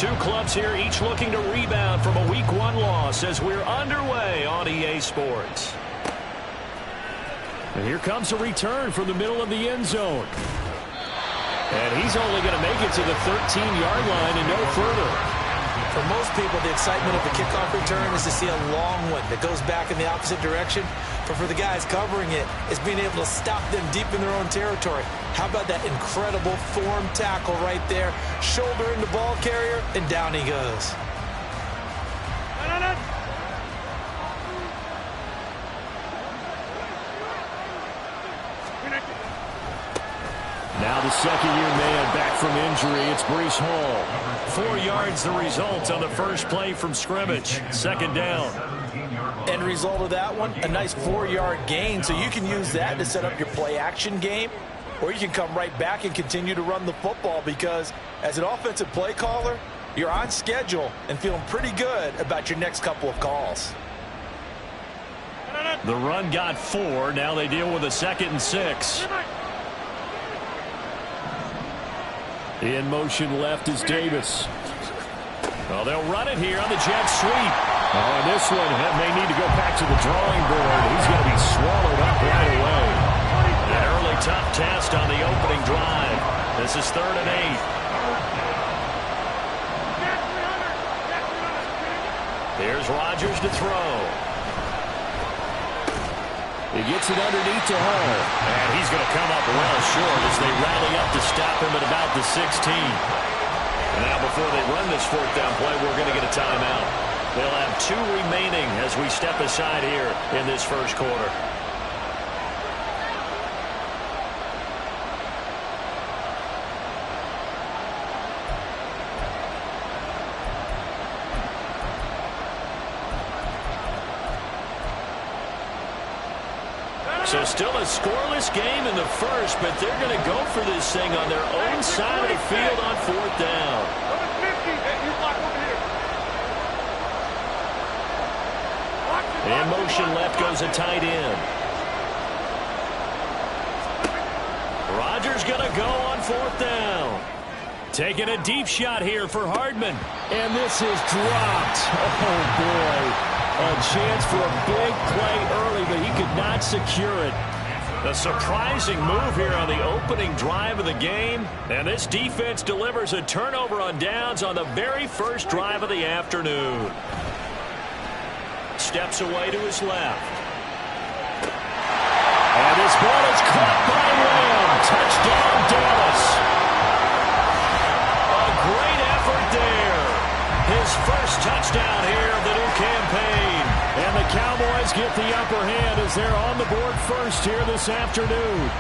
two clubs here, each looking to rebound from a Week 1 loss as we're underway on EA Sports. And here comes a return from the middle of the end zone. And he's only going to make it to the 13-yard line and no further. For most people, the excitement of the kickoff return is to see a long one that goes back in the opposite direction. But for the guys covering it, it's being able to stop them deep in their own territory. How about that incredible form tackle right there? Shoulder in the ball carrier, and down he goes. Now the second-year man back from injury. It's Breece Hall. 4 yards the result on the first play from scrimmage. Second down. End result of that one, a nice 4-yard gain. So you can use that to set up your play-action game, or you can come right back and continue to run the football because as an offensive play caller, you're on schedule and feeling pretty good about your next couple of calls. The run got 4. Now they deal with a 2nd and 6. In motion left is Davis. Well, they'll run it here on the jet sweep. Oh, and this one may need to go back to the drawing board. He's going to be swallowed up right away. An early tough test on the opening drive. This is 3rd and 8. Here's Rodgers to throw. He gets it underneath to Hall. And he's going to come up well short as they rally up to stop him at about the 16. And now before they run this 4th down play, we're going to get a timeout. They'll have 2 remaining as we step aside here in this first quarter. So still a scoreless game in the first, but they're going to go for this thing on their own side of the field on 4th down. In motion left goes a tight end. Rodgers going to go on 4th down. Taking a deep shot here for Hardman. And this is dropped. Oh, boy. A chance for a big play early, but he could not secure it. A surprising move here on the opening drive of the game. And this defense delivers a turnover on downs on the very first drive of the afternoon. Steps away to his left. And this ball is caught by Lamb. Touchdown, Dallas. A great effort there. His first touchdown here of the new campaign. And the Cowboys get the upper hand as they're on the board first here this afternoon.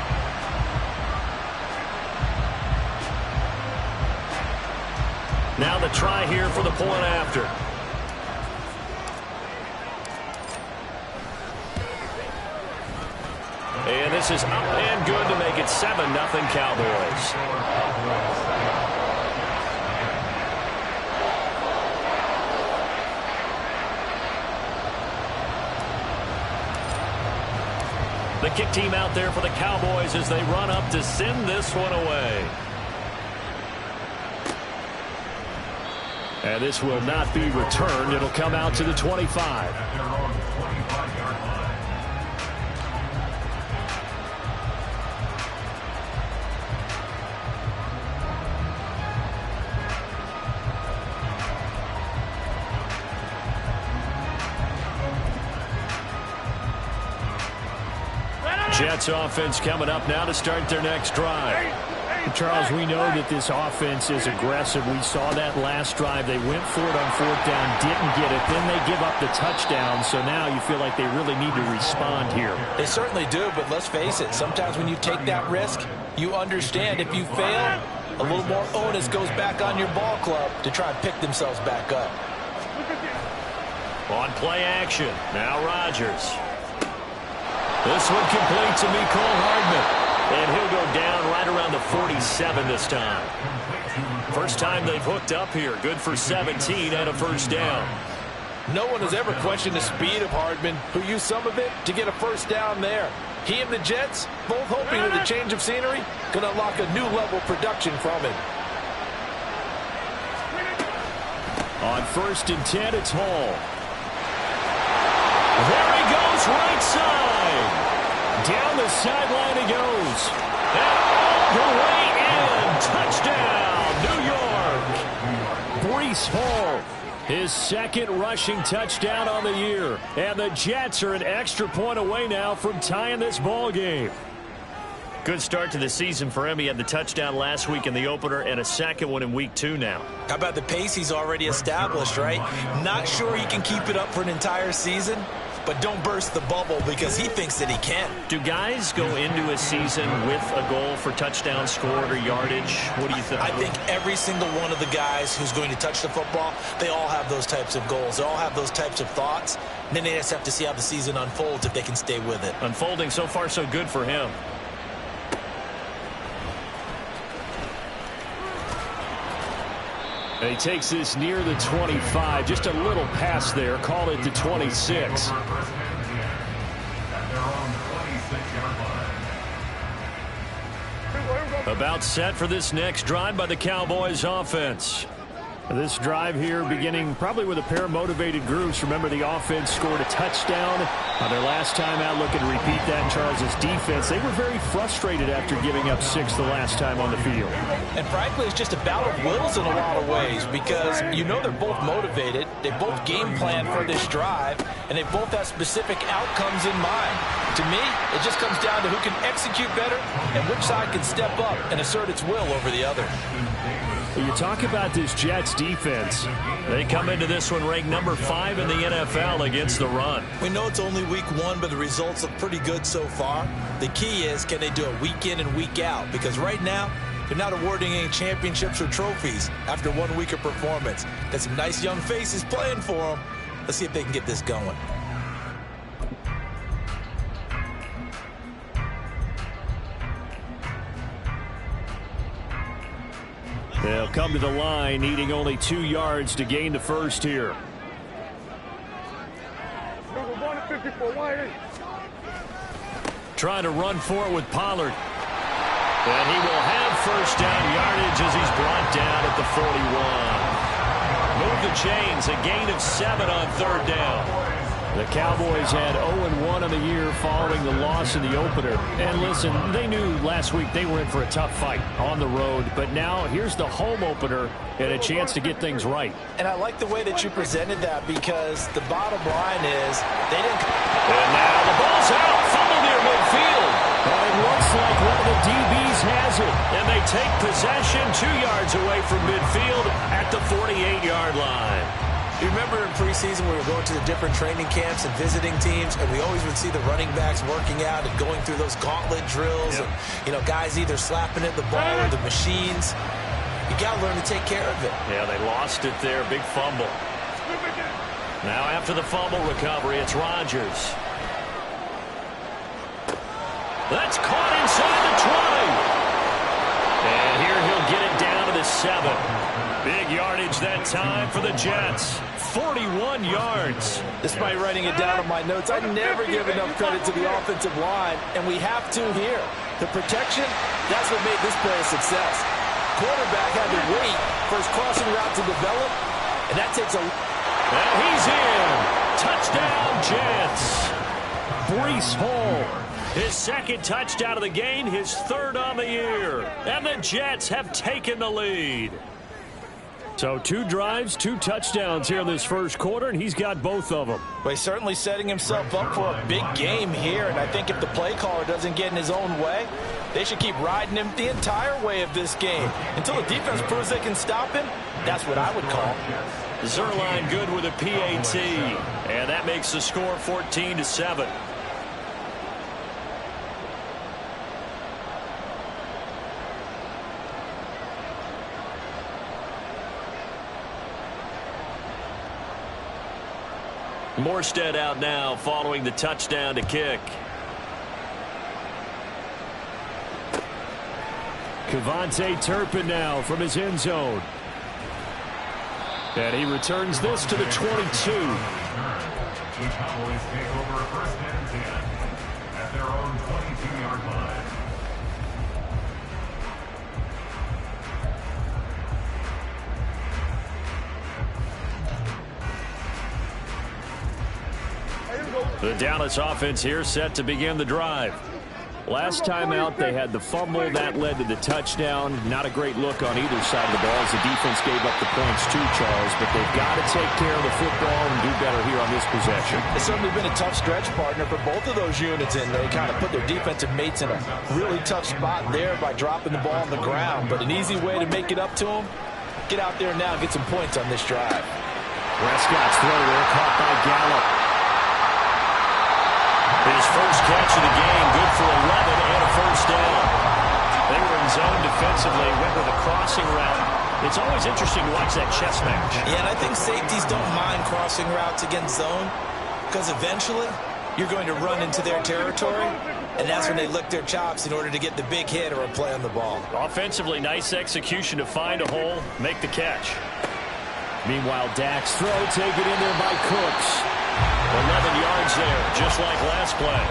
Now the try here for the point after. And this is up and good to make it 7-0 Cowboys. The kick team out there for the Cowboys as they run up to send this one away. And this will not be returned. It'll come out to the 25. Jets offense coming up now to start their next drive. Charles, we know that this offense is aggressive. We saw that last drive. They went for it on 4th down, didn't get it. Then they give up the touchdown. So now you feel like they really need to respond here. They certainly do, but let's face it. Sometimes when you take that risk, you understand if you fail, a little more onus goes back on your ball club to try and pick themselves back up. On play action, now Rodgers. This one complete to Mecole Hardman. And he'll go down right around the 47 this time. First time they've hooked up here. Good for 17 and a first down. No one has ever questioned the speed of Hardman, who used some of it to get a first down there. He and the Jets, both hoping with a change of scenery, going to unlock a new level of production from him. On 1st and 10, it's Hall. There he goes, right side. Down the sideline he goes. And all the way in. Touchdown, New York. Breece Hall, his 2nd rushing touchdown on the year. And the Jets are an extra point away now from tying this ball game. Good start to the season for him. He had the touchdown last week in the opener and a 2nd one in week 2 now. How about the pace he's already established, right? Not sure he can keep it up for an entire season, but don't burst the bubble because he thinks that he can. Do guys go into a season with a goal for touchdown scored or yardage? What do you think? I think every single one of the guys who's going to touch the football, they all have those types of goals. They all have those types of thoughts. And then they just have to see how the season unfolds if they can stay with it. Unfolding so far so good for him. And he takes this near the 25. Just a little pass there. Call it the 26. About set for this next drive by the Cowboys offense. This drive here beginning probably with a pair of motivated groups. Remember, the offense scored a touchdown on their last time out. Looking to repeat that in Charles' defense. They were very frustrated after giving up 6 the last time on the field. And frankly, it's just a battle of wills in a lot of ways because you know they're both motivated. They both game plan for this drive, and they both have specific outcomes in mind. To me, it just comes down to who can execute better and which side can step up and assert its will over the other. Well, you talk about this Jets defense. They come into this one ranked number 5 in the NFL against the run. We know it's only week 1, but the results look pretty good so far. The key is, can they do it week in and week out? Because right now, they're not awarding any championships or trophies after 1 week of performance. Got some nice young faces playing for them. Let's see if they can get this going. They'll come to the line, needing only 2 yards to gain the first here. Trying to run for it with Pollard. And he will have first down yardage as he's brought down at the 41. Move the chains, a gain of 7 on 3rd down. The Cowboys had 0-1 on the year following the loss in the opener. And listen, they knew last week they were in for a tough fight on the road. But now here's the home opener and a chance to get things right. And I like the way that you presented that because the bottom line is they didn't. And now the ball's out. Fumble near midfield. But it looks like one of the DBs has it. And they take possession 2 yards away from midfield at the 48-yard line. You remember in preseason we were going to the different training camps and visiting teams, and we always would see the running backs working out and going through those gauntlet drills. Yep. And, you know, guys either slapping at the ball or the machines. You got to learn to take care of it. Yeah, they lost it there. Big fumble. Now after the fumble recovery, it's Rodgers. That's caught inside the 20. And here he'll get it down to the 7. Big yardage that time for the Jets. 41 yards. Despite writing it down on my notes, I never give enough credit to the offensive line, and we have to here. The protection, that's what made this play a success. Quarterback had to wait for his crossing route to develop, and that takes a... And he's in. Touchdown, Jets. Breece Hall. His 2nd touchdown of the game, his 3rd on the year. And the Jets have taken the lead. So 2 drives, 2 touchdowns here in this first quarter, and he's got both of them. Well, he's certainly setting himself up for a big game here, and I think if the play caller doesn't get in his own way, they should keep riding him the entire way of this game. Until the defense proves they can stop him, that's what I would call. Zerline good with a PAT, and that makes the score 14-7. Morstead out now following the touchdown to kick. Kevontae Turpin now from his end zone. And he returns this to the 22. The Cowboys take over 1st and 10 at their own 22-yard line. The Dallas offense here set to begin the drive. Last time out, they had the fumble. That led to the touchdown. Not a great look on either side of the ball as the defense gave up the points too, Charles. But they've got to take care of the football and do better here on this possession. It's certainly been a tough stretch, partner, for both of those units. And they kind of put their defensive mates in a really tough spot there by dropping the ball on the ground. But an easy way to make it up to them, get out there now and get some points on this drive. Prescott's throw there caught by Gallup. His first catch of the game, good for 11 and a first down. They were in zone defensively, went with a crossing route. It's always interesting to watch that chess match. Yeah, and I think safeties don't mind crossing routes against zone because eventually you're going to run into their territory, and that's when they lick their chops in order to get the big hit or a play on the ball. Offensively, nice execution to find a hole, make the catch. Meanwhile, Dak's throw taken in there by Cooks. 11 yards there, just like last play.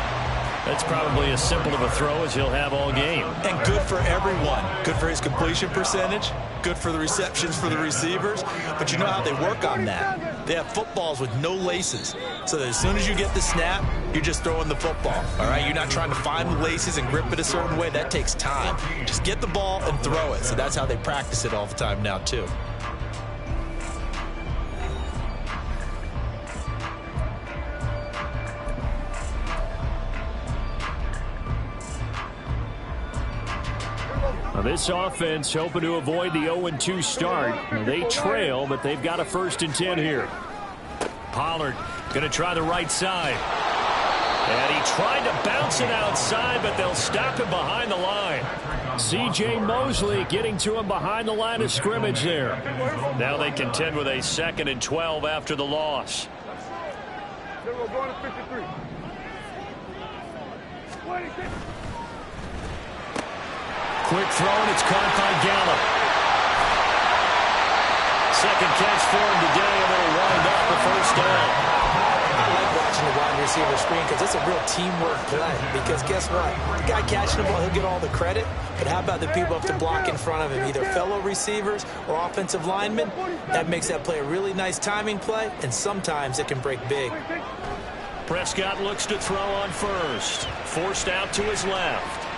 That's probably as simple of a throw as he'll have all game. And good for everyone. Good for his completion percentage. Good for the receptions for the receivers. But you know how they work on that. They have footballs with no laces. So that as soon as you get the snap, you're just throwing the football. All right? You're not trying to find the laces and grip it a certain way. That takes time. Just get the ball and throw it. So that's how they practice it all the time now, too. Now this offense hoping to avoid the 0-2 start. They trail, but they've got a 1st and 10 here. Pollard going to try the right side. And he tried to bounce it outside, but they'll stop him behind the line. C.J. Mosley getting to him behind the line of scrimmage there. Now they contend with a 2nd and 12 after the loss. Quick throw, and it's caught by Gallup. Second catch for him today, and they'll wind up the first down. I like watching the wide receiver screen because it's a real teamwork play. Because guess what? The guy catching the ball, he'll get all the credit. But how about the people have to block in front of him, either fellow receivers or offensive linemen? That makes that play a really nice timing play, and sometimes it can break big. Prescott looks to throw on first. Forced out to his left.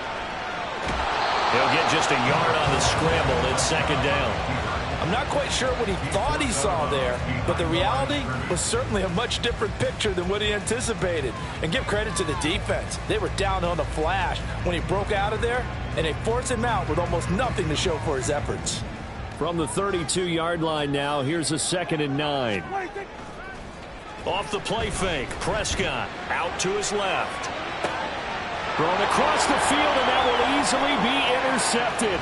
He'll get just a yard on the scramble in 2nd down. I'm not quite sure what he thought he saw there, but the reality was certainly a much different picture than what he anticipated. And give credit to the defense. They were down on the flash when he broke out of there, and they forced him out with almost nothing to show for his efforts. From the 32-yard line now, here's a 2nd and 9. Off the play fake, Prescott out to his left. Thrown across the field, and that will easily be intercepted.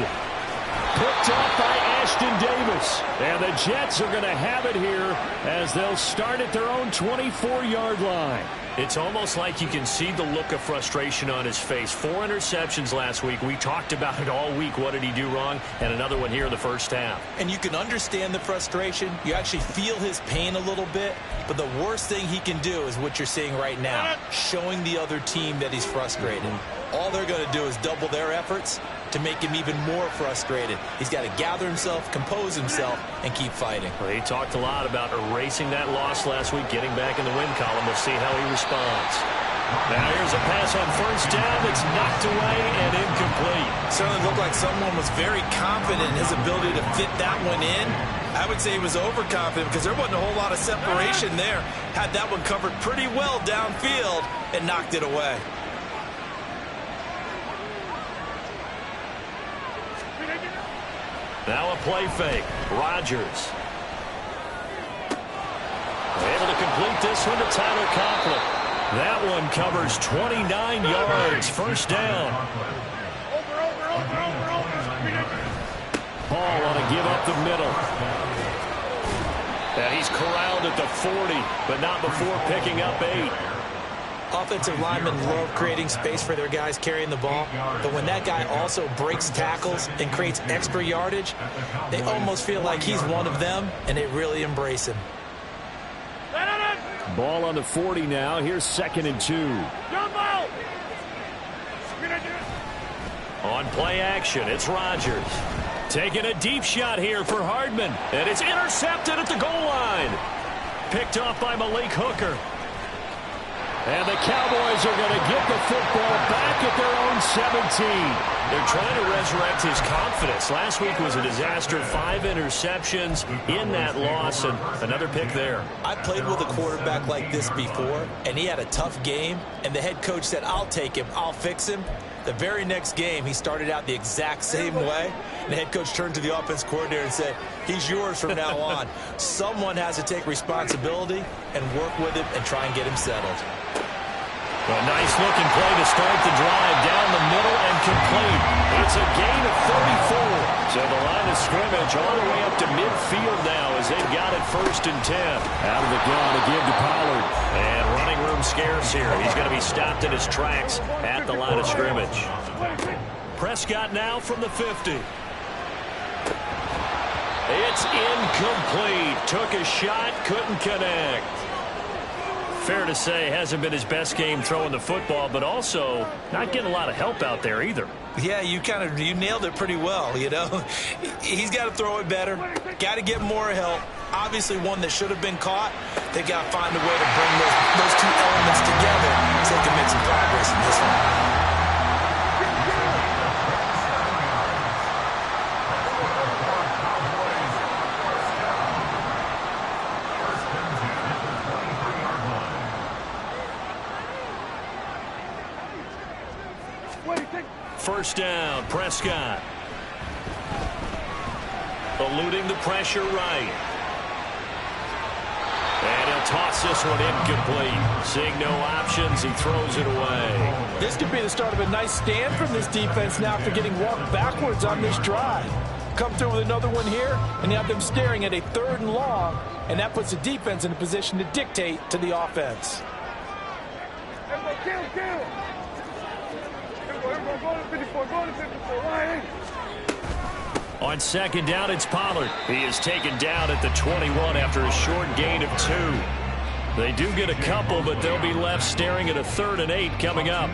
Picked up by Ashton Davis. And the Jets are going to have it here as they'll start at their own 24-yard line. It's almost like you can see the look of frustration on his face. 4 interceptions last week. We talked about it all week. What did he do wrong? And another one here in the first half. And you can understand the frustration. You actually feel his pain a little bit. But the worst thing he can do is what you're seeing right now, showing the other team that he's frustrated. All they're going to do is double their efforts to make him even more frustrated. He's got to gather himself, compose himself, and keep fighting. Well, he talked a lot about erasing that loss last week, getting back in the win column. We'll see how he responds. Now here's a pass on first down that's knocked away and incomplete. Certainly looked like someone was very confident in his ability to fit that one in. I would say he was overconfident because there wasn't a whole lot of separation there. Had that one covered pretty well downfield and knocked it away. Now a play fake. Rodgers. Able to complete this one to Tyler Conklin. That one covers 29 yards. First down. Ball on a give up the middle. And he's corralled at the 40, but not before picking up 8. Offensive linemen love creating space for their guys carrying the ball, but when that guy also breaks tackles and creates extra yardage, they almost feel like he's one of them, and they really embrace him. Ball on the 40 now. Here's 2nd and 2. On play action, it's Rodgers. Taking a deep shot here for Hardman, and it's intercepted at the goal line. Picked off by Malik Hooker. And the Cowboys are going to get the football back at their own 17. They're trying to resurrect his confidence. Last week was a disaster. 5 interceptions in that loss, and another pick there. I played with a quarterback like this before, and he had a tough game, and the head coach said, I'll take him, I'll fix him. The very next game, he started out the exact same way, and the head coach turned to the offense coordinator and said, he's yours from now on. Someone has to take responsibility and work with him and try and get him settled. A nice-looking play to start the drive down the middle and complete. It's a gain of 34. So the line of scrimmage all the way up to midfield now as they've got it 1st and 10. Out of the gun to give to Pollard. And running room scarce here. He's going to be stopped in his tracks at the line of scrimmage. Prescott now from the 50. It's incomplete. Took a shot, couldn't connect. Fair to say, hasn't been his best game throwing the football, but also not getting a lot of help out there either. Yeah, you nailed it pretty well, you know. He's got to throw it better, got to get more help. Obviously one that should have been caught. They got to find a way to bring those two elements together so they can make some progress in this one. First down, Prescott. Eluding the pressure right. And he'll toss this one incomplete. Seeing no options, he throws it away. This could be the start of a nice stand from this defense now after getting walked backwards on this drive. Come through with another one here, and you have them staring at a 3rd and long, and that puts the defense in a position to dictate to the offense. On 2nd down, it's Pollard. He is taken down at the 21 after a short gain of 2. They do get a couple, but they'll be left staring at a 3rd and 8 coming up.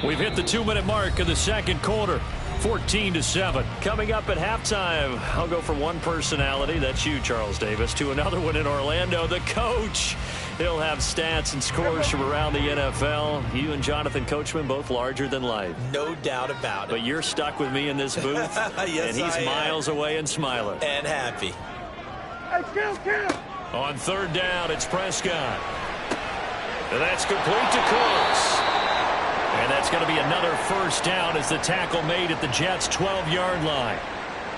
We've hit the 2-minute mark of the 2nd quarter. 14-7. Coming up at halftime, I'll go from one personality, that's you, Charles Davis, to another one in Orlando, the coach. He'll have stats and scores from around the NFL. You and Jonathan Coachman both larger than life. No doubt about it. But you're stuck with me in this booth, yes, and he's miles away and smiling. And happy. On 3rd down, it's Prescott. And that's complete to Cooks. And that's going to be another 1st down as the tackle made at the Jets' 12-yard line.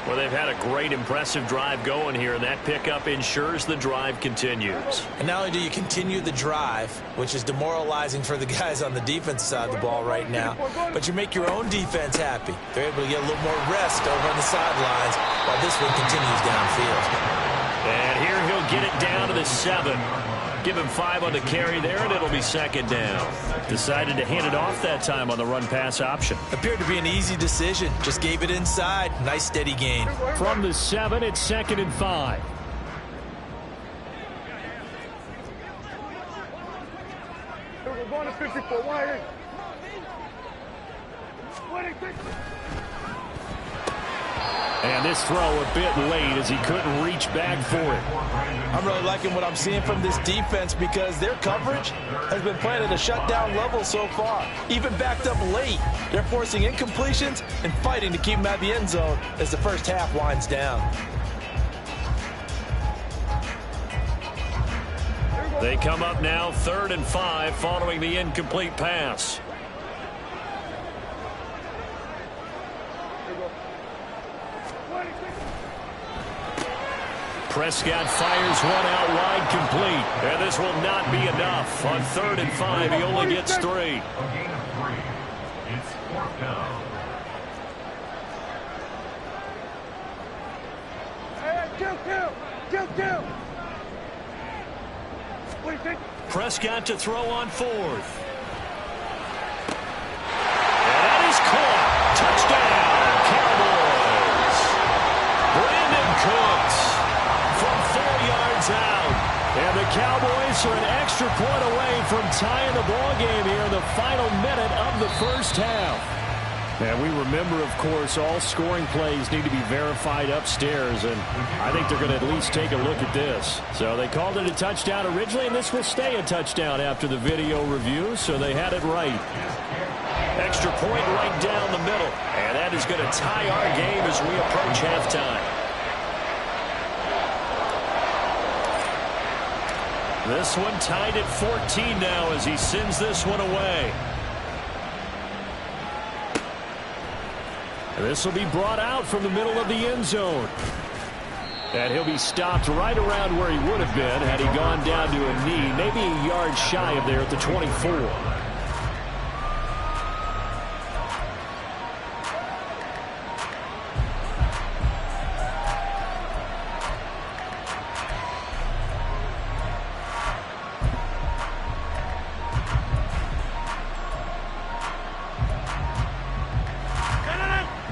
Well, they've had a great, impressive drive going here, and that pickup ensures the drive continues. And not only do you continue the drive, which is demoralizing for the guys on the defensive side of the ball right now, but you make your own defense happy. They're able to get a little more rest over on the sidelines while this one continues downfield. And here he'll get it down to the 7. Give him 5 on the carry there, and it'll be 2nd down. Decided to hand it off that time on the run-pass option. Appeared to be an easy decision. Just gave it inside. Nice, steady gain. From the 7, it's 2nd and 5. We're going to 54 wide. And this throw a bit late as he couldn't reach back for it. I'm really liking what I'm seeing from this defense because their coverage has been playing at a shutdown level so far. Even backed up late, they're forcing incompletions and fighting to keep them at the end zone as the first half winds down. They come up now 3rd and 5 following the incomplete pass. Prescott fires one out wide, complete. And this will not be enough. On 3rd and 5, he only gets 3. A gain of 3. It's 4th down. Prescott to throw on 4th. And that is caught. Touchdown, Cowboys. Brandon Cooks from 4 yards out. And the Cowboys are an extra point away from tying the ball game here in the final minute of the first half. And we remember, of course, all scoring plays need to be verified upstairs, and I think they're going to at least take a look at this. So they called it a touchdown originally, and this will stay a touchdown after the video review, so they had it right. Extra point right down the middle, and that is going to tie our game as we approach halftime. This one tied at 14 now as he sends this one away. This will be brought out from the middle of the end zone. And he'll be stopped right around where he would have been had he gone down to a knee, maybe a yard shy of there at the 24.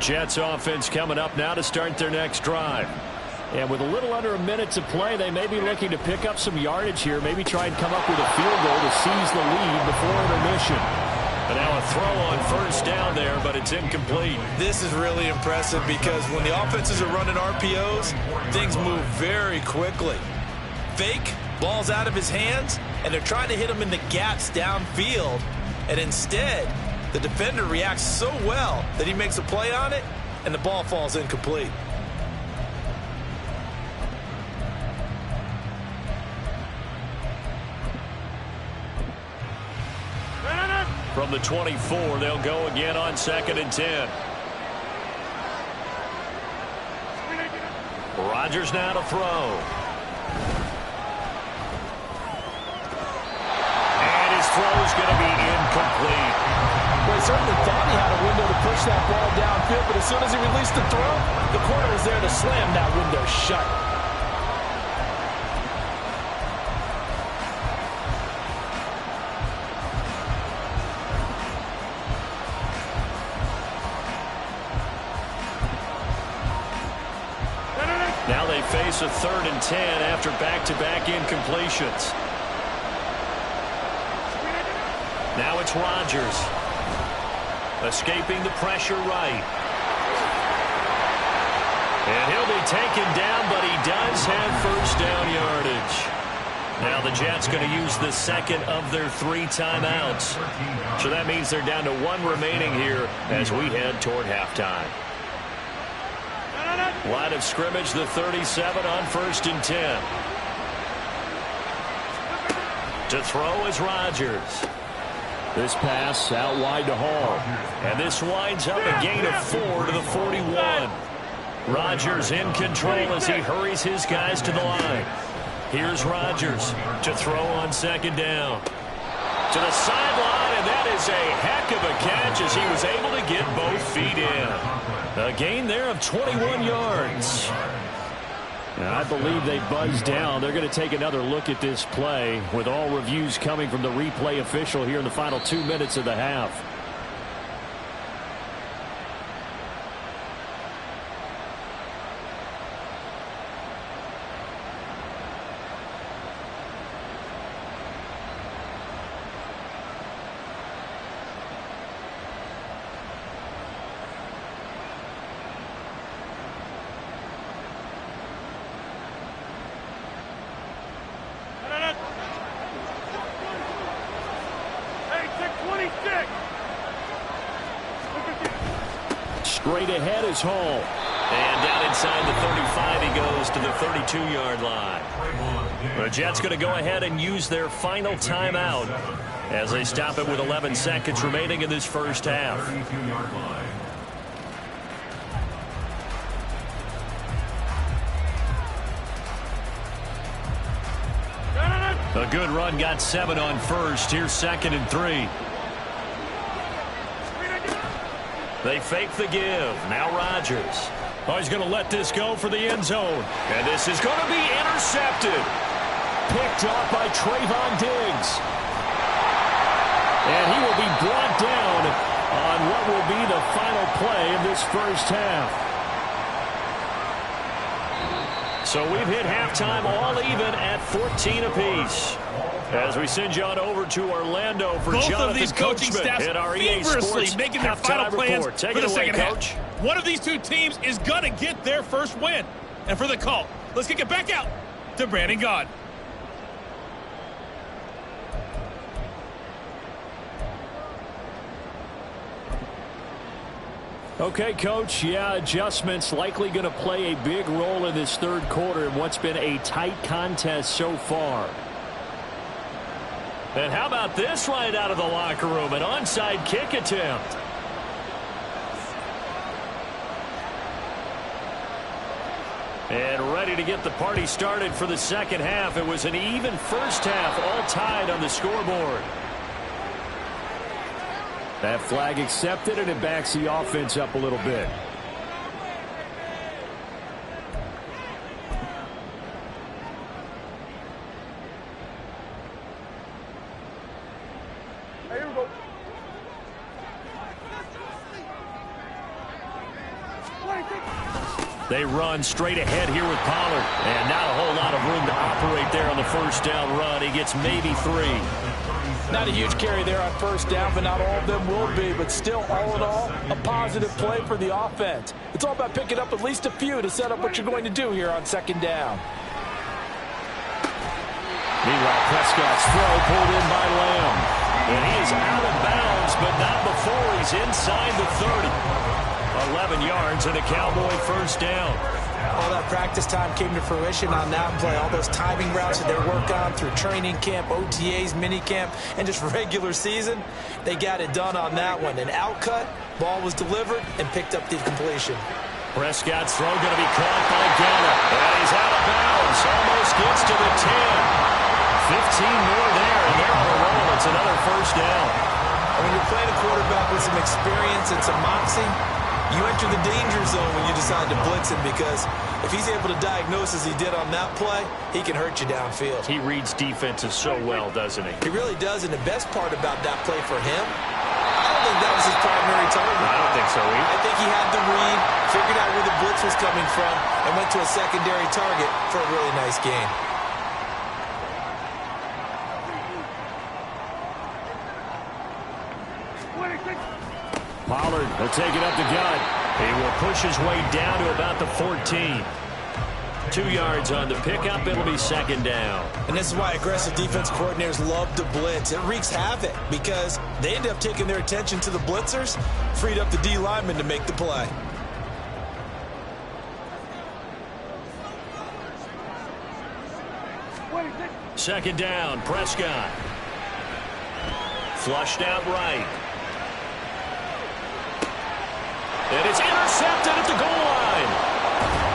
Jets offense coming up now to start their next drive. And with a little under a minute to play, they may be looking to pick up some yardage here, maybe try and come up with a field goal to seize the lead before intermission. But now a throw on first down there, but it's incomplete. This is really impressive because when the offenses are running RPOs, things move very quickly. Fake, ball's out of his hands, and they're trying to hit him in the gaps downfield. And instead, the defender reacts so well that he makes a play on it, and the ball falls incomplete. From the 24, they'll go again on 2nd and 10. Rodgers now to throw. And his throw is going to be incomplete. Well, he certainly thought he had a window to push that ball downfield, but as soon as he released the throw, the corner was there to slam that window shut. Now they face a 3rd and 10 after back-to-back incompletions. Now it's Rodgers. Escaping the pressure right. And he'll be taken down, but he does have first down yardage. Now the Jets going to use the second of their 3 timeouts. So that means they're down to 1 remaining here as we head toward halftime. Line of scrimmage, the 37 on 1st and 10. To throw is Rodgers. This pass out wide to Hall. And this winds up a gain of 4 to the 41. Rodgers in control as he hurries his guys to the line. Here's Rodgers to throw on 2nd down. To the sideline, and that is a heck of a catch as he was able to get both feet in. A gain there of 21 yards. And I believe they buzzed down. They're going to take another look at this play with all reviews coming from the replay official here in the final 2 minutes of the half. Straight ahead is Hall. And down inside the 35 he goes to the 32-yard line. The Jets going to go ahead and use their final timeout as they stop it with 11 seconds remaining in this first half. A good run got 7 on first. Here's 2nd and 3. They fake the give. Now Rodgers. Oh, he's going to let this go for the end zone. And this is going to be intercepted. Picked off by Trayvon Diggs. And he will be brought down on what will be the final play of this first half. So we've hit halftime all even at 14 apiece. As we send you on over to Orlando for both Jonathan of these coaching staffs at our EA feverishly Sports making their final plans report. Take for it the away, second Coach. half. One of these two teams is going to get their first win. And for the call, let's kick it back out to Brandon Gaud. Okay, Coach, yeah, adjustments likely going to play a big role in this third quarter in what's been a tight contest so far. And how about this right out of the locker room, an onside kick attempt. And ready to get the party started for the second half. It was an even first half, all tied on the scoreboard. That flag accepted, and it backs the offense up a little bit. Hey, here we go. They run straight ahead here with Pollard. And not a whole lot of room to operate there on the first down run. He gets maybe 3. Not a huge carry there on first down, but not all of them will be. But still, all in all, a positive play for the offense. It's all about picking up at least a few to set up what you're going to do here on second down. Meanwhile, Prescott's throw pulled in by Lamb. And he is out of bounds, but not before he's inside the 30. 11 yards and a Cowboy first down. All that practice time came to fruition on that play. All those timing routes that they work on through training camp, OTAs, minicamp, and just regular season, they got it done on that one. An outcut, ball was delivered, and picked up the completion. Prescott's throw going to be caught by Gallup. And he's out of bounds. Almost gets to the 10. 15 more there, and they're on a roll. It's another first down. And when you're playing a quarterback with some experience and some moxie, you enter the danger zone when you decide to blitz him, because if he's able to diagnose as he did on that play, he can hurt you downfield. He reads defenses so well, doesn't he? He really does, and the best part about that play for him, I don't think that was his primary target. I don't think so either. I think he had the read, figured out where the blitz was coming from, and went to a secondary target for a really nice gain. Pollard will take it up the gut. He will push his way down to about the 14. 2 yards on the pickup. It'll be second down. And this is why aggressive defense coordinators love to blitz. It wreaks havoc because they end up taking their attention to the blitzers, freed up the D lineman to make the play. Second down, Prescott. Flushed out right. And it's intercepted at the goal line.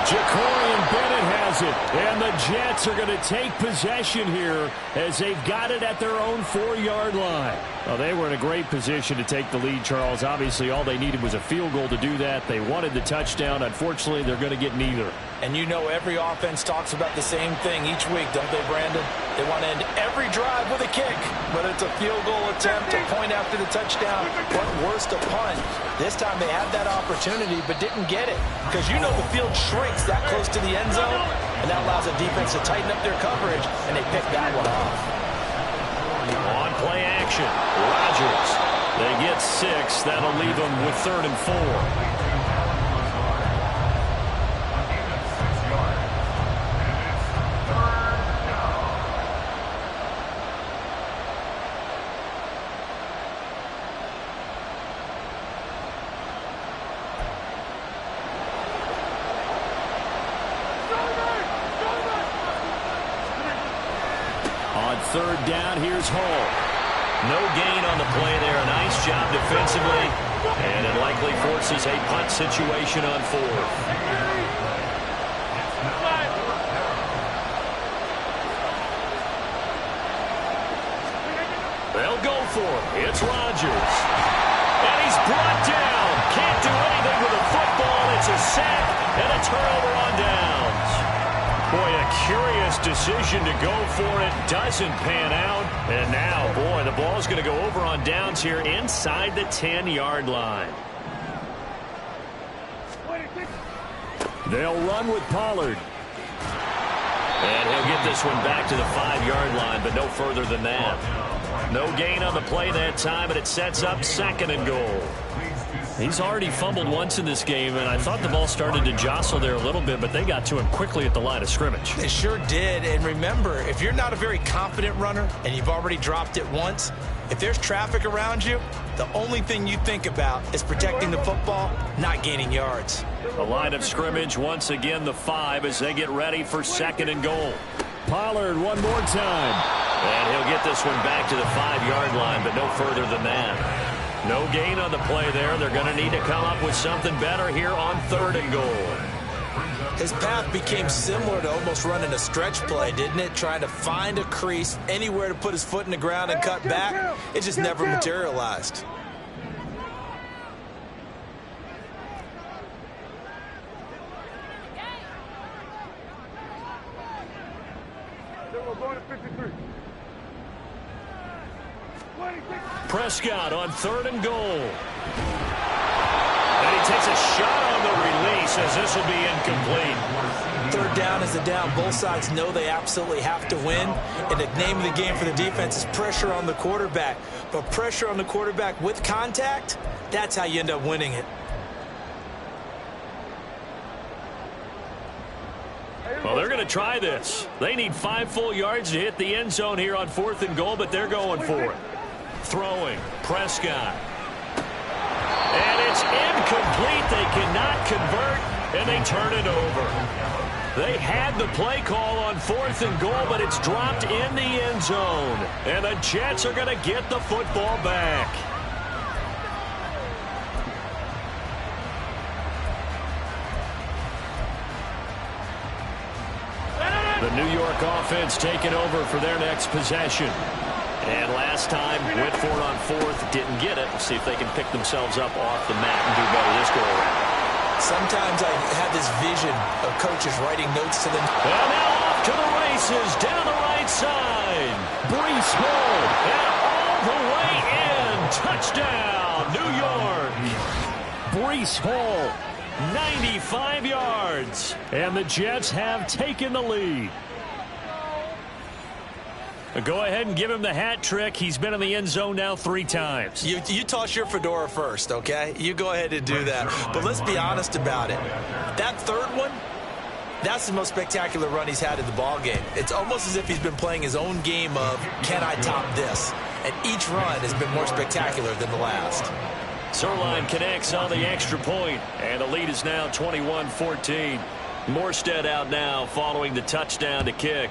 Jacorian Bennett has it. And the Jets are going to take possession here as they've got it at their own 4-yard line. Well, they were in a great position to take the lead, Charles. Obviously, all they needed was a field goal to do that. They wanted the touchdown. Unfortunately, they're going to get neither. And you know every offense talks about the same thing each week, don't they, Brandon? They want to end every drive with a kick, but it's a field goal attempt, a point after the touchdown, but worse, a punt. This time they had that opportunity but didn't get it because you know the field shrinks that close to the end zone, and that allows the defense to tighten up their coverage, and they pick that one off. On play action, Rodgers. They get 6. That'll leave them with 3rd and 4. Third down, here's Hall. No gain on the play there. A nice job defensively. And it likely forces a punt situation on 4th. They'll go for it. It's Rodgers. And he's brought down. Can't do anything with a football. It's a sack and a turnover on downs. Boy, a curious decision to go for it. Doesn't pan out. And now, boy, the ball's going to go over on downs here inside the 10-yard line. They'll run with Pollard. And he'll get this one back to the 5-yard line, but no further than that. No gain on the play that time, and it sets up 2nd and goal. He's already fumbled once in this game, and I thought the ball started to jostle there a little bit, but they got to him quickly at the line of scrimmage. They sure did. And remember, if you're not a very confident runner and you've already dropped it once, if there's traffic around you, the only thing you think about is protecting the football, not gaining yards. The line of scrimmage, once again, the 5 as they get ready for 2nd and goal. Pollard one more time. And he'll get this one back to the 5-yard line, but no further than that. No gain on the play there. They're going to need to come up with something better here on 3rd and goal. His path became similar to almost running a stretch play, didn't it? Trying to find a crease, anywhere to put his foot in the ground and cut back. It just never materialized. We're going to 53. Prescott on 3rd and goal. And he takes a shot on the release as this will be incomplete. 3rd down is a down. Both sides know they absolutely have to win. And the name of the game for the defense is pressure on the quarterback. But pressure on the quarterback with contact, that's how you end up winning it. Well, they're going to try this. They need 5 full yards to hit the end zone here on 4th and goal, but they're going for it. Throwing, Prescott. And it's incomplete. They cannot convert, and they turn it over. They had the play call on 4th and goal, but it's dropped in the end zone. And the Jets are going to get the football back. The New York offense taking over for their next possession. And last time, went for it on 4th, didn't get it. See if they can pick themselves up off the mat and do better this go around. Sometimes I have this vision of coaches writing notes to them. And now off to the races, down the right side. Breece Hall, and all the way in. Touchdown, New York. Breece Hall, 95 yards. And the Jets have taken the lead. Go ahead and give him the hat trick. He's been in the end zone now 3 times. You toss your fedora first, okay? You go ahead and do that. But let's be honest about it. That 3rd one, that's the most spectacular run he's had in the ball game. It's almost as if he's been playing his own game of, can I top this? And each run has been more spectacular than the last. Zerline connects on the extra point, and the lead is now 21-14. Morstead out now following the touchdown to kick.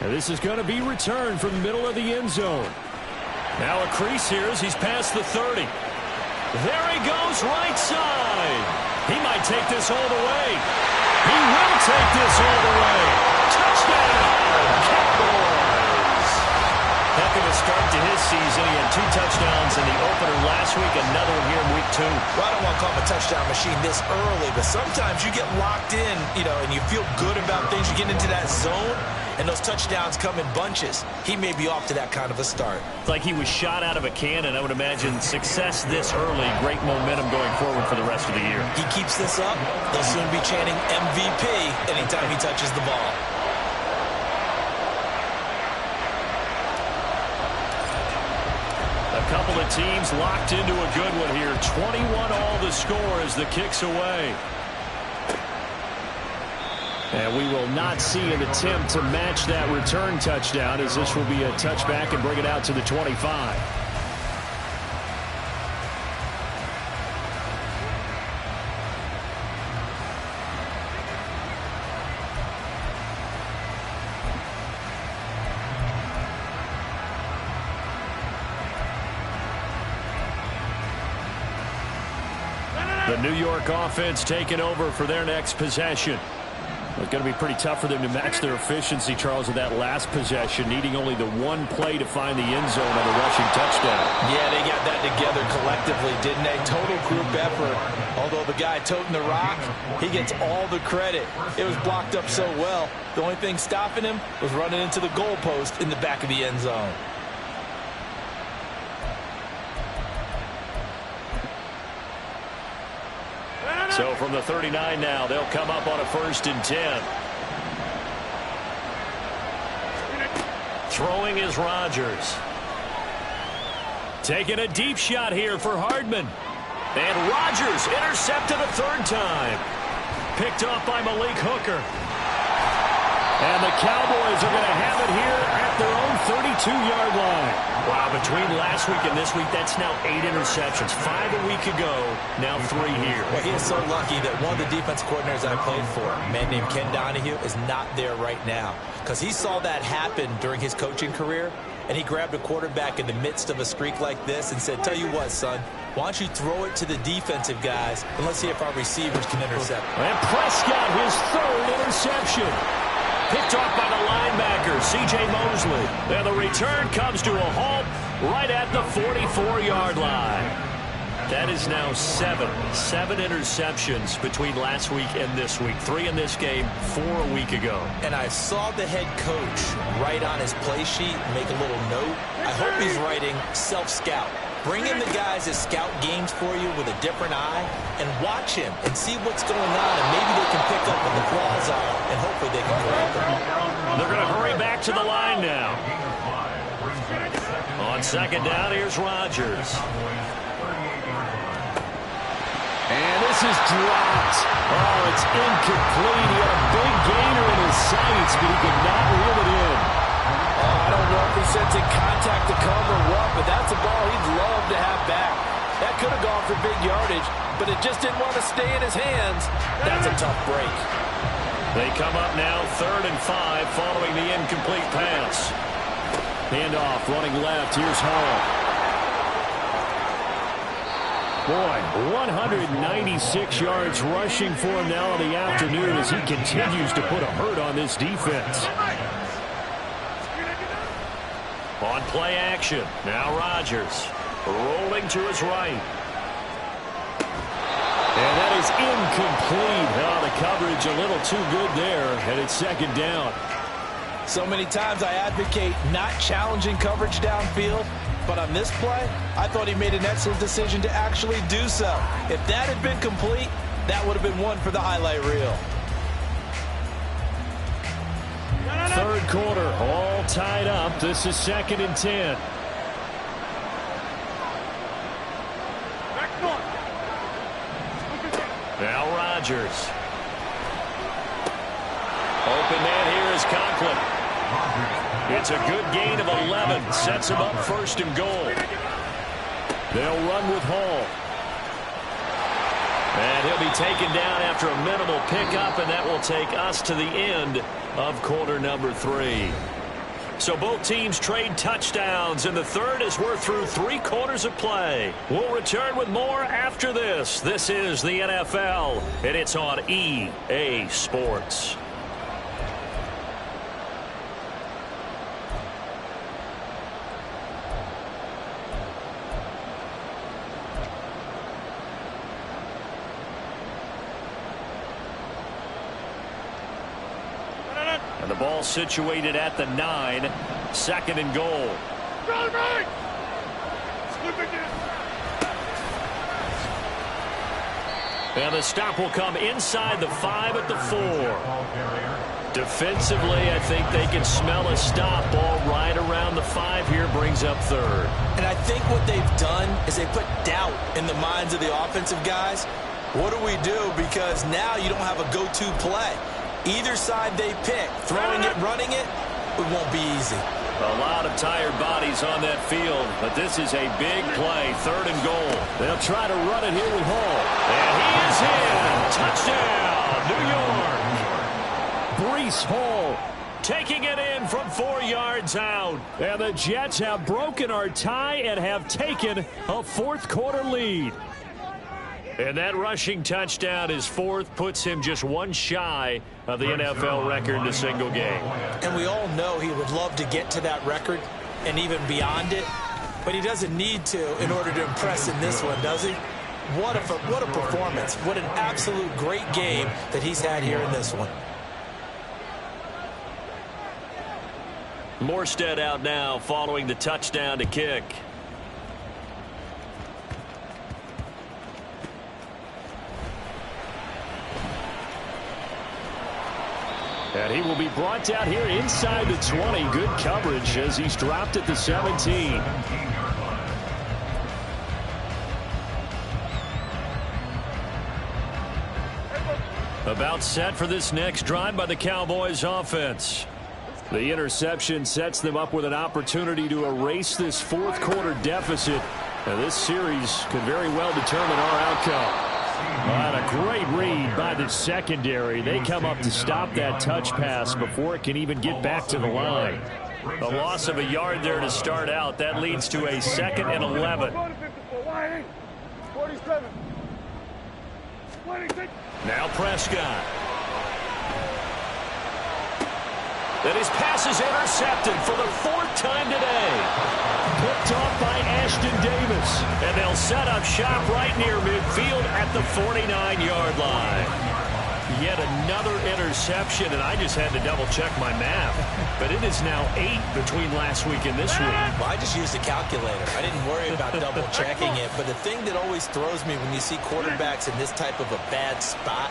And this is going to be returned from the middle of the end zone. Now a crease here as he's past the 30. There he goes, right side. He might take this all the way. He will take this all the way. Touchdown, Cowboys. Heck of a start to his season. He had 2 touchdowns in the opener last week, another one here in week 2. Well, I don't want to call him a touchdown machine this early, but sometimes you get locked in, and you feel good about things. You get into that zone, and those touchdowns come in bunches. He may be off to that kind of a start. It's like he was shot out of a cannon. I would imagine success this early, great momentum going forward for the rest of the year. He keeps this up, they'll soon be chanting MVP anytime he touches the ball. A couple of teams locked into a good one here. 21 all the score as the kick's away. And we will not see an attempt to match that return touchdown, as this will be a touchback and bring it out to the 25. The New York offense taking over for their next possession. It's going to be pretty tough for them to match their efficiency, Charles, of that last possession, needing only the 1 play to find the end zone on a rushing touchdown. Yeah, they got that together collectively, didn't they? Total group effort. Although the guy toting the rock, he gets all the credit. It was blocked up so well. The only thing stopping him was running into the goalpost in the back of the end zone. So from the 39 now, they'll come up on a 1st and 10. Throwing is Rodgers. Taking a deep shot here for Hardman. And Rodgers intercepted a 3rd time. Picked off by Malik Hooker. And the Cowboys are going to have it here at their own 32-yard line. Wow, between last week and this week, that's now 8 interceptions. 5 a week ago, now 3 here. Well, he is so lucky that one of the defense coordinators I played for, a man named Ken Donahue, is not there right now. Because he saw that happen during his coaching career, and he grabbed a quarterback in the midst of a streak like this and said, tell you what, son, why don't you throw it to the defensive guys, and let's see if our receivers can intercept. And Prescott, his 3rd interception. Picked off by the linebacker, C.J. Mosley. And the return comes to a halt right at the 44-yard line. That is now 7 interceptions between last week and this week. 3 in this game, 4 a week ago. And I saw the head coach write on his play sheet, make a little note. I hope he's writing self-scout. Bring in the guys that scout games for you with a different eye and watch him and see what's going on, and maybe they can pick up what the flaws are, and hopefully they can correct them. They're going to hurry back to the line now. On 2nd down, here's Rodgers. And this is dropped. Oh, it's incomplete. He had a big gainer in his sights, but he could not reel it in. I don't know if he's sensing contact to come or what, but that's a ball he'd love to have back. That could have gone for big yardage, but it just didn't want to stay in his hands. That's a tough break. They come up now 3rd and 5 following the incomplete pass. Handoff running left. Here's Hall. Boy, 196 yards rushing for him now in the afternoon as he continues to put a hurt on this defense. On play action, now Rodgers rolling to his right. And that is incomplete. Oh, the coverage a little too good there, and it's 2nd down. So many times I advocate not challenging coverage downfield, but on this play, I thought he made an excellent decision to actually do so. If that had been complete, that would have been one for the highlight reel. 3rd quarter, all tied up. This is 2nd and 10. Now Rodgers. Open man here is Conklin. It's a good gain of 11. Sets him up 1st and goal. They'll run with Hall. And he'll be taken down after a minimal pickup, and that will take us to the end of quarter number 3. So both teams trade touchdowns in the 3rd as we're through 3 quarters of play. We'll return with more after this. This is the NFL, and it's on EA Sports. And the ball situated at the 9, 2nd and goal. And the stop will come inside the 5 at the 4. Defensively, I think they can smell a stop. Ball right around the 5 here, brings up 3rd. And I think what they've done is they put doubt in the minds of the offensive guys. What do we do? Because now you don't have a go-to play. Either side they pick, throwing it, running it, it won't be easy. A lot of tired bodies on that field, but this is a big play, 3rd and goal. They'll try to run it here with Hall. And he is in. Touchdown, New York. Breece Hall taking it in from 4 yards out. And the Jets have broken our tie and have taken a 4th quarter lead. And that rushing touchdown, his 4th, puts him just 1 shy of the NFL record in a single game. And we all know he would love to get to that record and even beyond it, but he doesn't need to in order to impress in this one, does he? What a performance. What an absolute great game that he's had here in this one. Morstead out now following the touchdown to kick. And he will be brought down here inside the 20. Good coverage as he's dropped at the 17. About set for this next drive by the Cowboys offense. The interception sets them up with an opportunity to erase this fourth quarter deficit. Now this series could very well determine our outcome. And a great read by the secondary. They come up to stop that touch pass before it can even get back to the line. A loss of a yard there to start out. That leads to a 2nd and 11. Now Prescott. That his pass is intercepted for the 4th time today. Picked off by Ashton Davis. And they'll set up shop right near midfield at the 49-yard line. Yet another interception, and I just had to double-check my math. But it is now 8 between last week and this week. Well, I just used a calculator. I didn't worry about double-checking it. But the thing that always throws me when you see quarterbacks in this type of a bad spot,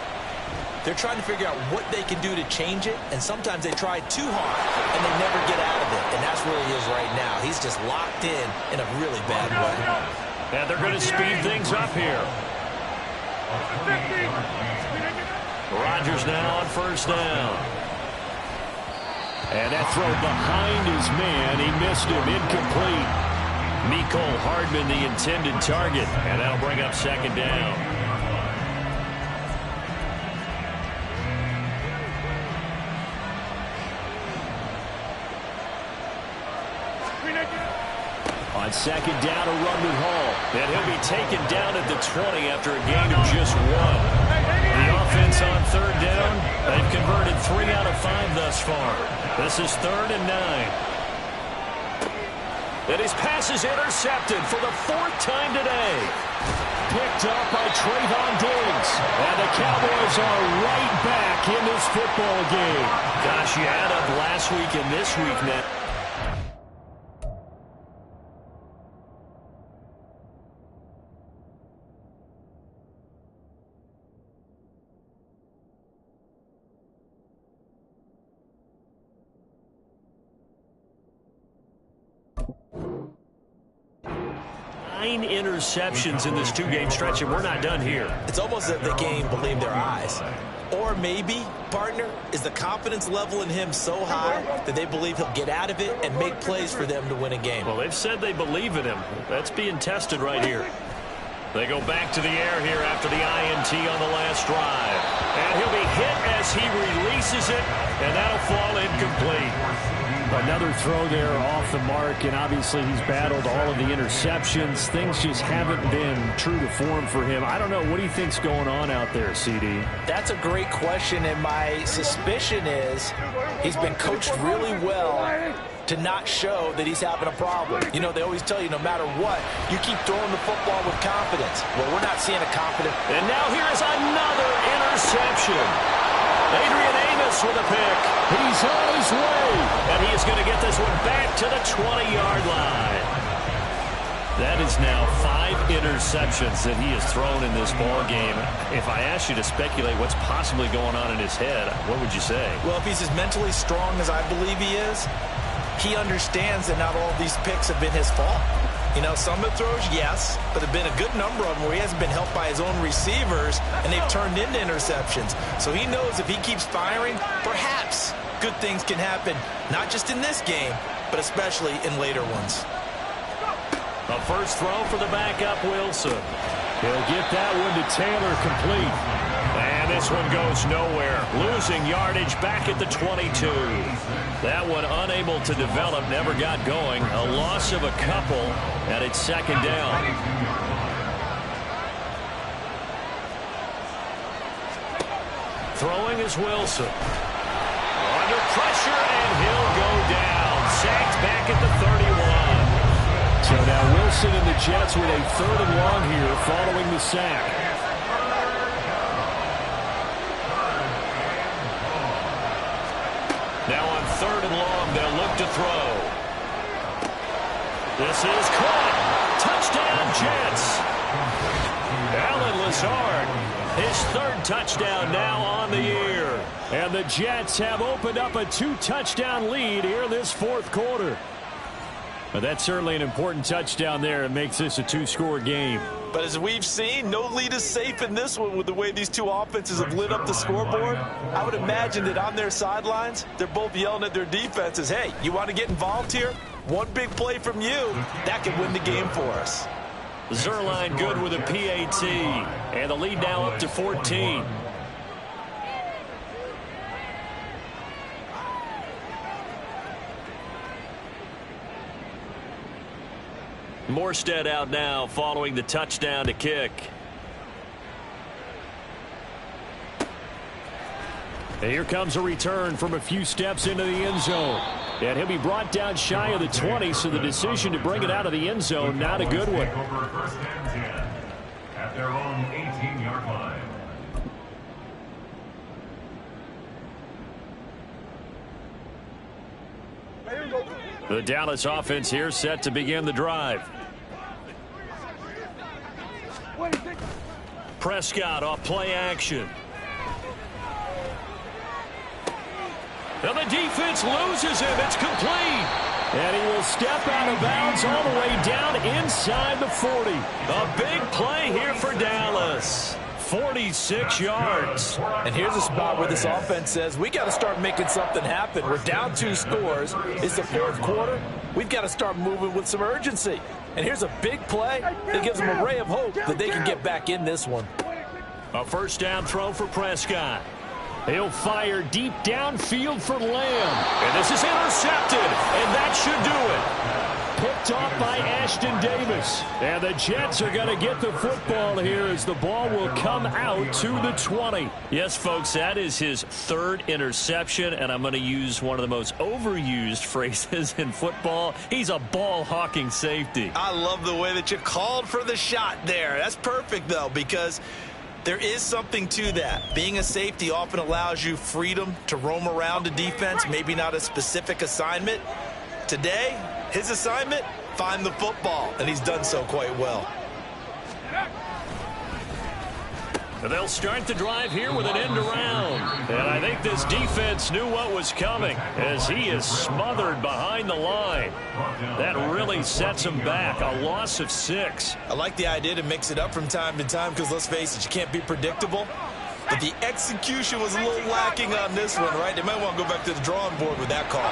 they're trying to figure out what they can do to change it, and sometimes they try too hard, and they never get out of it. And that's where he is right now. He's just locked in a really bad way. And they're going to speed things up here. Rodgers now on 1st down. And that throw behind his man. He missed him. Incomplete. Mecole Hardman, the intended target. And that'll bring up 2nd down. On 2nd down, a run with Hall. And he'll be taken down at the 20 after a gain of just 1. The offense on 3rd down, they've converted 3 out of 5 thus far. This is 3rd and 9. And his pass is intercepted for the 4th time today. Picked up by Trayvon Diggs. And the Cowboys are right back in this football game. Gosh, you add up last week and this week now. Interceptions in this 2-game stretch, and we're not done here. It's almost as if they can't even believe their eyes. Or maybe, partner, is the confidence level in him so high that they believe he'll get out of it and make plays for them to win a game. Well, they've said they believe in him. That's being tested right here. They go back to the air here after the INT on the last drive. And he'll be hit as he releases it, and that'll fall incomplete. Another throw there off the mark, and obviously he's battled all of the interceptions. Things just haven't been true to form for him. I don't know. What do you think's going on out there, CD? That's a great question, and my suspicion is he's been coached really well to not show that he's having a problem. You know, they always tell you no matter what, you keep throwing the football with confidence. Well, we're not seeing a confident. And now here's another interception. Adrian Amos with a pick. He's on his way. And he is going to get this one back to the 20-yard line. That is now 5 interceptions that he has thrown in this ball game. If I asked you to speculate what's possibly going on in his head, what would you say? Well, if he's as mentally strong as I believe he is, he understands that not all of these picks have been his fault. You know, some of the throws, yes, but there have been a good number of them where he hasn't been helped by his own receivers, and they've turned into interceptions. So he knows if he keeps firing, perhaps good things can happen, not just in this game, but especially in later ones. A first throw for the backup, Wilson. He'll get that one to Taylor complete. And this one goes nowhere. Losing yardage back at the 22. That one unable to develop, never got going. A loss of a couple, and it's 2nd down. Throwing is Wilson. Under pressure, and he'll go down. Sacked back at the 31. So now Wilson and the Jets with a 3rd and long here following the sack. Now on 3rd and long, they'll look to throw. This is caught. Touchdown, Jets. Allen Lazard, his 3rd touchdown now on the year. And the Jets have opened up a 2-touchdown lead here in this fourth quarter. But that's certainly an important touchdown there. It makes this a 2-score game. But as we've seen, no lead is safe in this one with the way these two offenses have lit up the scoreboard. I would imagine that on their sidelines, they're both yelling at their defenses, hey, you want to get involved here? One big play from you, that could win the game for us. Zerline good with a PAT. And the lead now up to 14. Morstead out now following the touchdown to kick. And here comes a return from a few steps into the end zone. And he'll be brought down shy of the 20, so the decision to bring it out of the end zone, not a good one. First and 10 at their own 18-yard line. The Dallas offense here set to begin the drive. Prescott off play action. And the defense loses him. It's complete. And he will step out of bounds all the way down inside the 40. A big play here for Dallas. 46 yards. And here's a spot where this offense says, we got to start making something happen. We're down 2 scores. It's the fourth quarter. We've got to start moving with some urgency. And here's a big play that gives them a ray of hope that they can get back in this one. A first down throw for Prescott. He'll fire deep downfield for Lamb. And this is intercepted. And that should do it. Picked off by Ashton Davis. And the Jets are going to get the football here as the ball will come out to the 20. Yes, folks, that is his 3rd interception, and I'm going to use one of the most overused phrases in football. He's a ball-hawking safety. I love the way that you called for the shot there. That's perfect, though, because there is something to that. Being a safety often allows you freedom to roam around a defense, maybe not a specific assignment. Today, his assignment, find the football, and he's done so quite well. They'll start the drive here with an end around. And I think this defense knew what was coming as he is smothered behind the line. That really sets him back. A loss of 6. I like the idea to mix it up from time to time because, let's face it, you can't be predictable. But the execution was a little lacking on this one, right? They might want to go back to the drawing board with that call.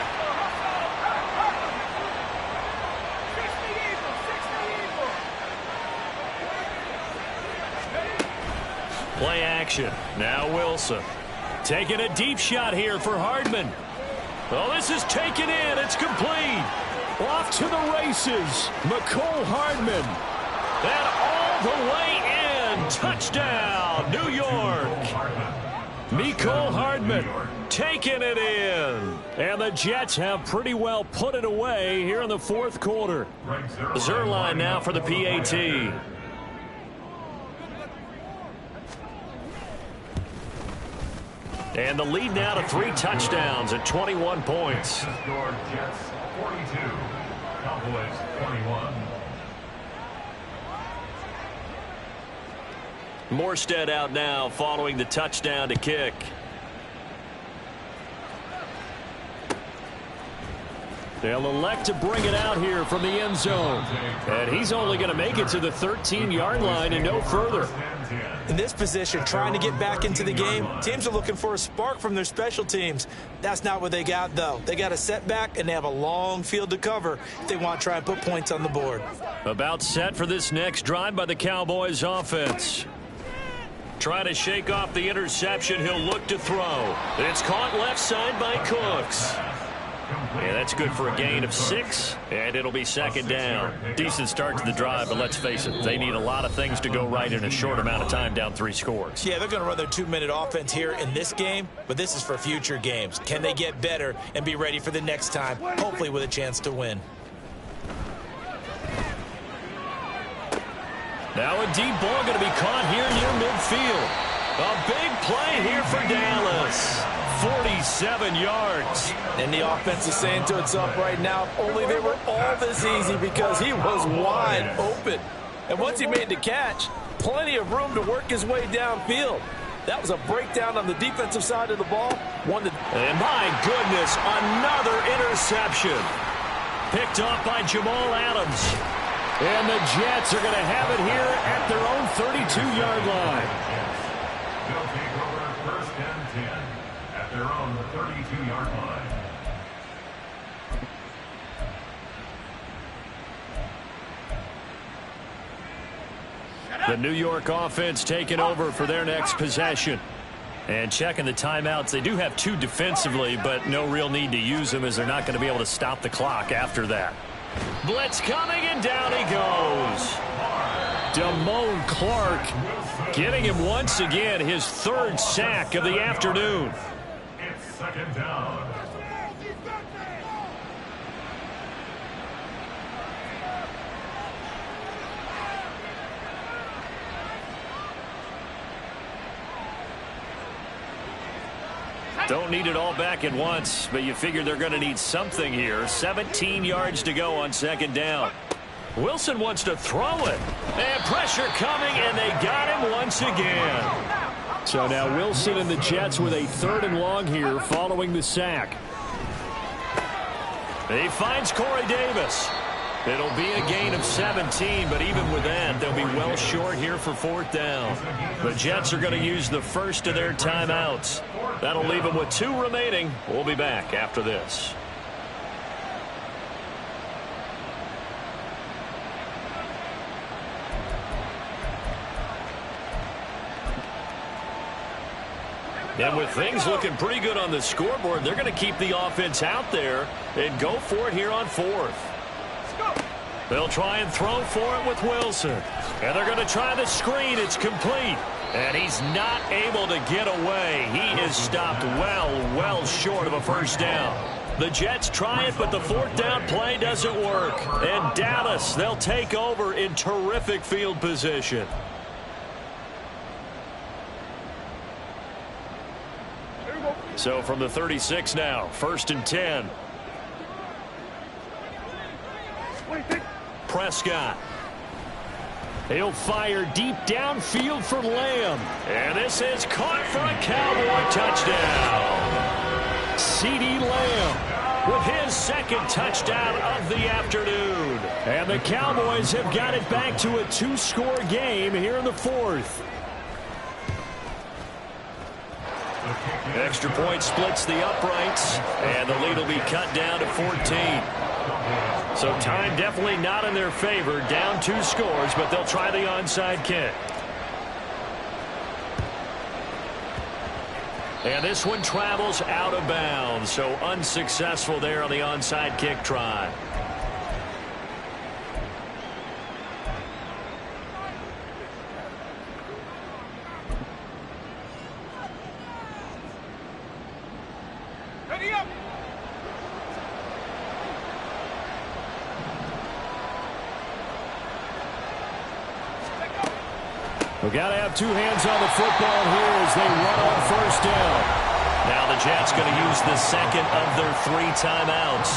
Play action. Now Wilson. Taking a deep shot here for Hardman. Well, this is taken in. It's complete. Off to the races. McCole Hardman. And all the way in. Touchdown, New York. McCole Hardman taking it in. And the Jets have pretty well put it away here in the fourth quarter. Zerline now for the PAT. And the lead now to 3 touchdowns at 21 points. Jets 42, Cowboys 21. Morstead out now following the touchdown to kick. They'll elect to bring it out here from the end zone. And he's only going to make it to the 13-yard line and no further. In this position, trying to get back into the game, teams are looking for a spark from their special teams. That's not what they got, though. They got a setback, and they have a long field to cover if they want to try and put points on the board. About set for this next drive by the Cowboys offense. Trying to shake off the interception. He'll look to throw. It's caught left side by Cooks. Yeah, that's good for a gain of 6, and it'll be second down. Decent start to the drive, but let's face it, they need a lot of things to go right in a short amount of time down 3 scores. Yeah, they're going to run their 2-minute offense here in this game, but this is for future games. Can they get better and be ready for the next time, hopefully with a chance to win? Now a deep ball going to be caught here near midfield. A big play here for Dallas. 47 yards. And the offense is saying to itself right now, if only they were all this easy, because he was wide open. And once he made the catch, plenty of room to work his way downfield. That was a breakdown on the defensive side of the ball. And my goodness, another interception. Picked off by Jamal Adams. And the Jets are going to have it here at their own 32-yard line. They'll take over first and 10 at their own 32-yard line. The New York offense taking over for their next possession. And checking the timeouts. They do have 2 defensively, but no real need to use them as they're not going to be able to stop the clock after that. Blitz coming, and down he goes. Damone Clark getting him once again his 3rd sack of the afternoon. It's second down. Don't need it all back at once, but you figure they're going to need something here. 17 yards to go on second down. Wilson wants to throw it. And pressure coming, and they got him once again. So now Wilson and the Jets with a 3rd and long here following the sack. He finds Corey Davis. It'll be a gain of 17, but even with that, they'll be well short here for 4th down. The Jets are going to use the first of their timeouts. That'll leave them with 2 remaining. We'll be back after this. And with things looking pretty good on the scoreboard, they're going to keep the offense out there and go for it here on 4th. They'll try and throw for it with Wilson. And they're going to try the screen. It's complete. And he's not able to get away. He is stopped well short of a first down. The Jets try it, but the 4th down play doesn't work. And Dallas, they'll take over in terrific field position. So from the 36 now, 1st and 10. Prescott. He'll fire deep downfield for Lamb. And this is caught for a Cowboy touchdown. CeeDee Lamb with his 2nd touchdown of the afternoon. And the Cowboys have got it back to a 2-score game here in the 4th. Extra point splits the uprights, and the lead will be cut down to 14. So time definitely not in their favor. Down 2 scores, but they'll try the onside kick. And this one travels out of bounds, so unsuccessful there on the onside kick try. We've got to have 2 hands on the football here as they run on 1st down. Now the Jets going to use the 2nd of their 3 timeouts.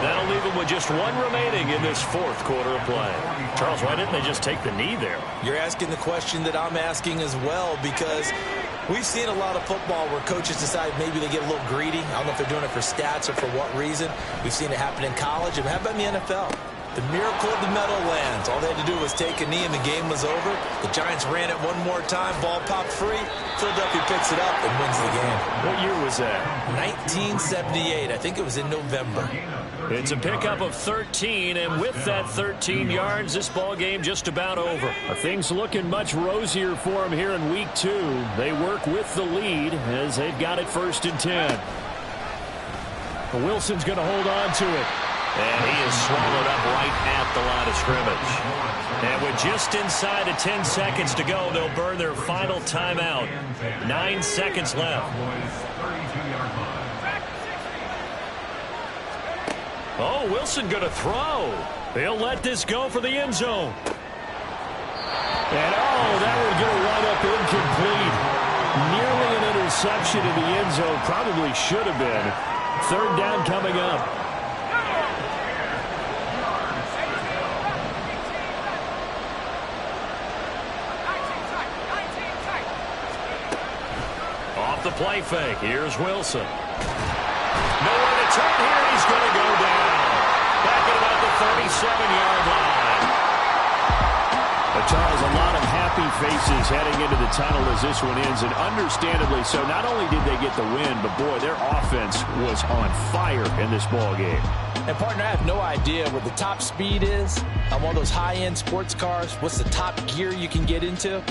That'll leave them with just 1 remaining in this 4th quarter of play. Charles, why didn't they just take the knee there? You're asking the question that I'm asking as well, because we've seen a lot of football where coaches decide maybe they get a little greedy. I don't know if they're doing it for stats or for what reason. We've seen it happen in college. And how about in the NFL? The miracle of the Meadowlands. All they had to do was take a knee and the game was over. The Giants ran it one more time. Ball popped free. Philadelphia picks it up and wins the game. What year was that? 1978. I think it was in November. It's a pickup of 13, and with that 13 yards, this ball game just about over. Things looking much rosier for them here in week 2. They work with the lead as they've got it 1st and 10. Wilson's going to hold on to it. And he is swallowed up right at the line of scrimmage. And with just inside of 10 seconds to go, they'll burn their final timeout. 9 seconds left. Oh, Wilson going to throw. He'll let this go for the end zone. And, oh, that one going to wind up incomplete. Nearly an interception in the end zone. Probably should have been. 3rd down coming up. the play fake. Here's Wilson. Nowhere to turn here. He's going to go down. Back at about the 37-yard line. But Charles, a lot of happy faces heading into the tunnel as this one ends, and understandably so. Not only did they get the win, but boy, their offense was on fire in this ball game. And partner, I have no idea what the top speed is on one of those high-end sports cars. What's the top gear you can get into?